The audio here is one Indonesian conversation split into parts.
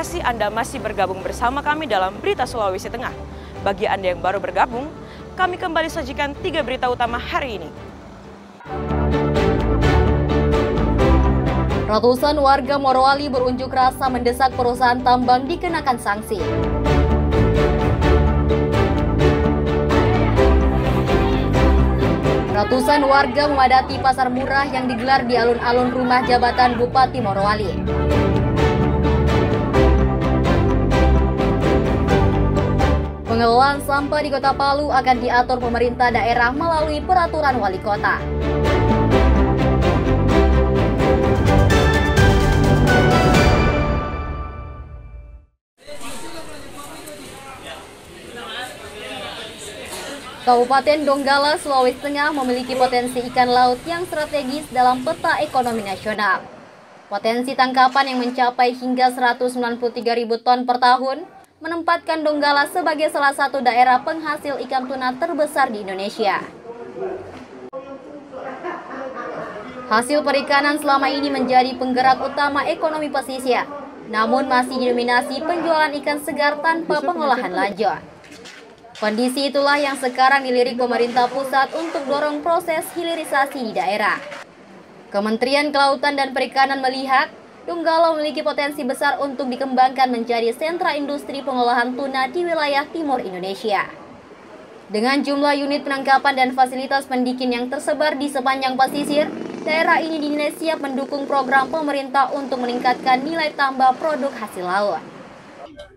kasih Anda masih bergabung bersama kami dalam Berita Sulawesi Tengah. Bagi Anda yang baru bergabung, kami kembali sajikan 3 berita utama hari ini. Ratusan warga Morowali berunjuk rasa mendesak perusahaan tambang dikenakan sanksi. Ratusan warga memadati pasar murah yang digelar di alun-alun rumah jabatan Bupati Morowali. Pengelolaan sampah di Kota Palu akan diatur pemerintah daerah melalui peraturan wali kota. Kabupaten Donggala, Sulawesi Tengah memiliki potensi ikan laut yang strategis dalam peta ekonomi nasional. Potensi tangkapan yang mencapai hingga 193.000 ton per tahun menempatkan Donggala sebagai salah satu daerah penghasil ikan tuna terbesar di Indonesia. Hasil perikanan selama ini menjadi penggerak utama ekonomi pesisir, namun masih didominasi penjualan ikan segar tanpa pengolahan lanjut. Kondisi itulah yang sekarang dilirik pemerintah pusat untuk dorong proses hilirisasi di daerah. Kementerian Kelautan dan Perikanan melihat Donggala memiliki potensi besar untuk dikembangkan menjadi sentra industri pengolahan tuna di wilayah timur Indonesia. Dengan jumlah unit penangkapan dan fasilitas pendikin yang tersebar di sepanjang pesisir, daerah ini dinilai siap mendukung program pemerintah untuk meningkatkan nilai tambah produk hasil laut.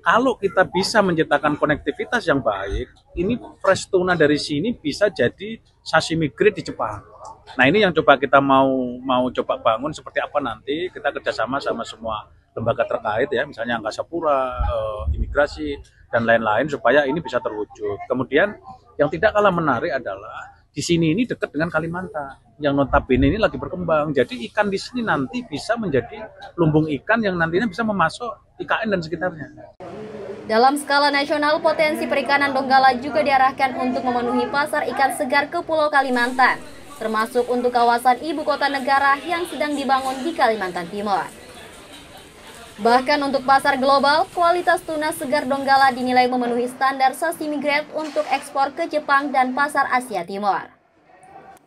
Kalau kita bisa menciptakan konektivitas yang baik, ini fresh tuna dari sini bisa jadi sashimi grade di Jepang. Nah ini yang coba kita mau coba bangun seperti apa nanti, kita kerjasama sama semua lembaga terkait ya, misalnya Angkasa Pura, imigrasi, dan lain-lain supaya ini bisa terwujud. Kemudian yang tidak kalah menarik adalah di sini ini dekat dengan Kalimantan, yang notabene ini lagi berkembang. Jadi ikan di sini nanti bisa menjadi lumbung ikan yang nantinya bisa memasok IKN dan sekitarnya. Dalam skala nasional, potensi perikanan Donggala juga diarahkan untuk memenuhi pasar ikan segar ke Pulau Kalimantan, termasuk untuk kawasan ibu kota negara yang sedang dibangun di Kalimantan Timur. Bahkan untuk pasar global, kualitas tuna segar Donggala dinilai memenuhi standar sashimi grade untuk ekspor ke Jepang dan pasar Asia Timur.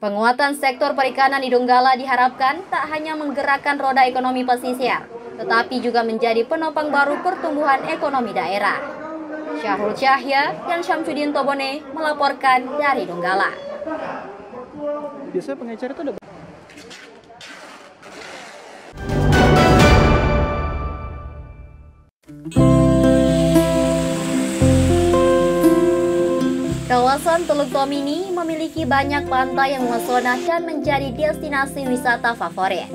Penguatan sektor perikanan di Donggala diharapkan tak hanya menggerakkan roda ekonomi pesisir, tetapi juga menjadi penopang baru pertumbuhan ekonomi daerah. Syahrul Syahya dan Syamsuddin Tobone melaporkan dari Donggala. Biasanya pengecer itu ada. Kawasan Teluk Tomini memiliki banyak pantai yang memesona dan menjadi destinasi wisata favorit.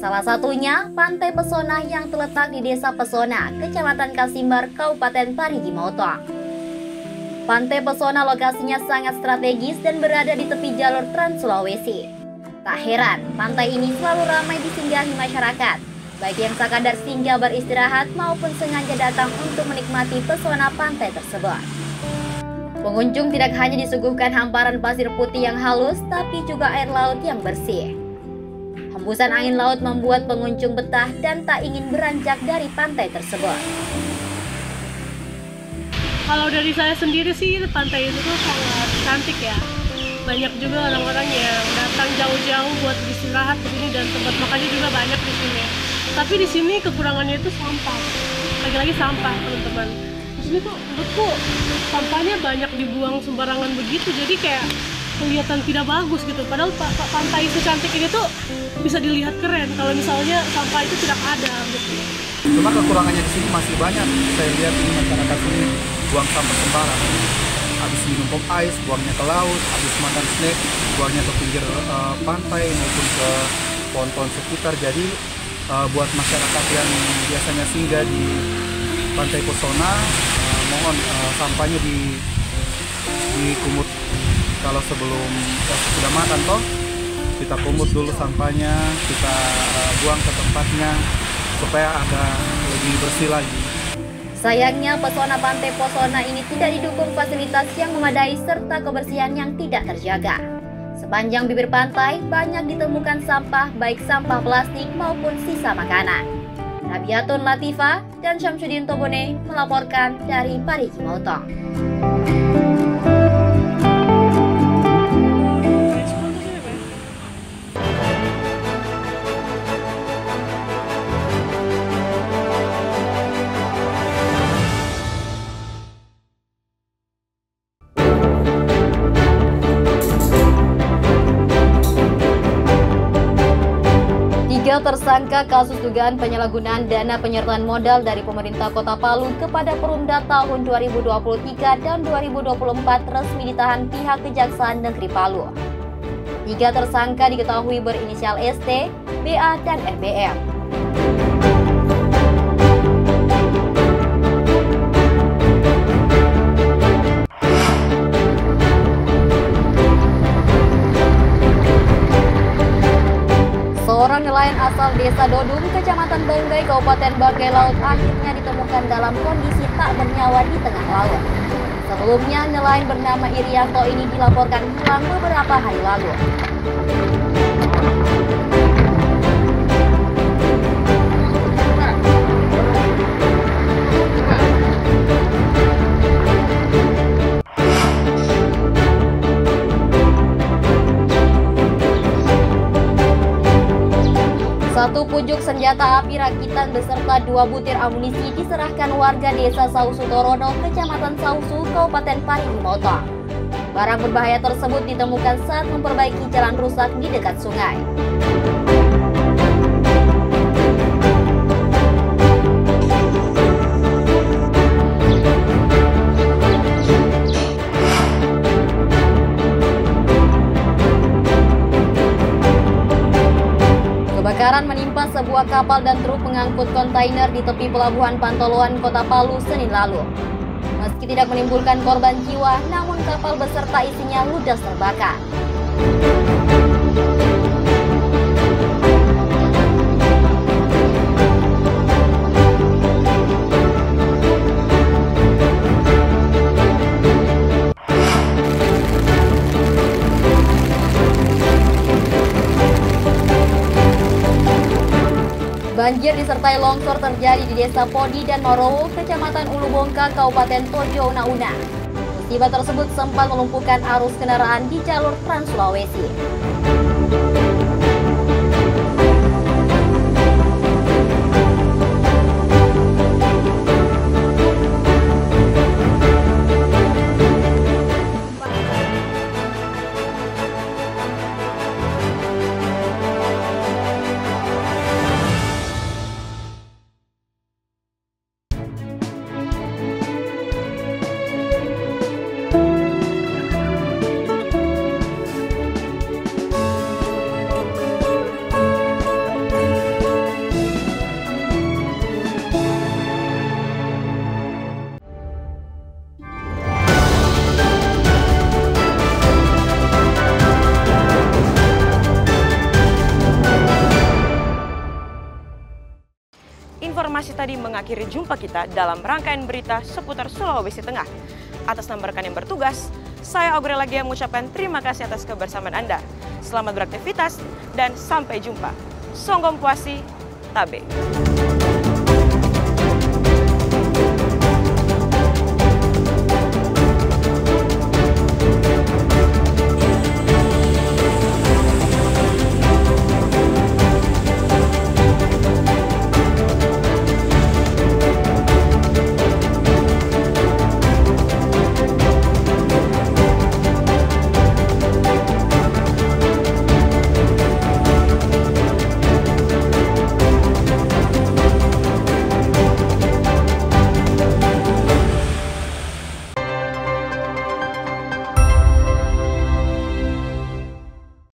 Salah satunya Pantai Pesona yang terletak di Desa Pesona, Kecamatan Kasimbar, Kabupaten Parigi Motong. Pantai Pesona lokasinya sangat strategis dan berada di tepi jalur Trans Sulawesi. Tak heran, pantai ini selalu ramai disinggahi masyarakat, baik yang sekadar singgah beristirahat maupun sengaja datang untuk menikmati pesona pantai tersebut. Pengunjung tidak hanya disuguhkan hamparan pasir putih yang halus, tapi juga air laut yang bersih. Hembusan angin laut membuat pengunjung betah dan tak ingin beranjak dari pantai tersebut. Kalau dari saya sendiri sih, pantai itu tuh sangat cantik ya. Banyak juga orang-orang yang datang jauh-jauh buat istirahat di sini dan tempat makannya juga banyak di sini. Tapi di sini kekurangannya itu sampah. Lagi-lagi sampah, teman-teman. Di sini tuh menurutku sampahnya banyak dibuang sembarangan begitu, jadi kayak kelihatan tidak bagus gitu. Padahal pantai secantik ini tuh bisa dilihat keren kalau misalnya sampah itu tidak ada gitu. Cuma kekurangannya di sini masih banyak. Saya lihat ini masyarakat sini buang sampah sembarangan. Habis minum pom ais, buangnya ke laut. Habis makan snack, buangnya ke pinggir pantai maupun ke pohon-pohon sekitar. Jadi buat masyarakat yang biasanya singgah di Pantai Pesona, mohon sampahnya dikumut. Kalau sebelum sudah makan toh, kita kumut dulu sampahnya, kita buang ke tempatnya supaya ada lebih bersih lagi. Sayangnya pesona Pantai Pesona ini tidak didukung fasilitas yang memadai serta kebersihan yang tidak terjaga. Sepanjang bibir pantai banyak ditemukan sampah, baik sampah plastik maupun sisa makanan. Rabiatun Latifah dan Syamsuddin Tobone melaporkan dari Parigi Motong. Tiga tersangka kasus dugaan penyalahgunaan dana penyertaan modal dari pemerintah Kota Palu kepada Perumda tahun 2023 dan 2024 resmi ditahan pihak Kejaksaan Negeri Palu. Tiga tersangka diketahui berinisial ST, BA, dan RBM. Seorang nelayan asal Desa Dodung, Kecamatan Banggai, Kabupaten Banggai Laut akhirnya ditemukan dalam kondisi tak bernyawa di tengah laut. Sebelumnya, nelayan bernama Irianto ini dilaporkan hilang beberapa hari lalu. Satu pucuk senjata api rakitan beserta 2 butir amunisi diserahkan warga desa Sausu Torono, Kecamatan Sausu, Kabupaten Parigi Motong. Barang berbahaya tersebut ditemukan saat memperbaiki jalan rusak di dekat sungai. Kebakaran menimpa sebuah kapal dan truk pengangkut kontainer di tepi pelabuhan Pantoloan, Kota Palu, Senin lalu. Meski tidak menimbulkan korban jiwa, namun kapal beserta isinya ludes terbakar. Banjir disertai longsor terjadi di Desa Podi dan Norowo, Kecamatan Ulubongka, Kabupaten Tojo Una-Una. Musibah tersebut sempat melumpuhkan arus kendaraan di jalur Trans Sulawesi. Informasi tadi mengakhiri jumpa kita dalam rangkaian berita seputar Sulawesi Tengah. Atas nama rekan yang bertugas, saya Aurel lagi mengucapkan terima kasih atas kebersamaan Anda. Selamat beraktivitas dan sampai jumpa. Songgom Puasi, Tabe.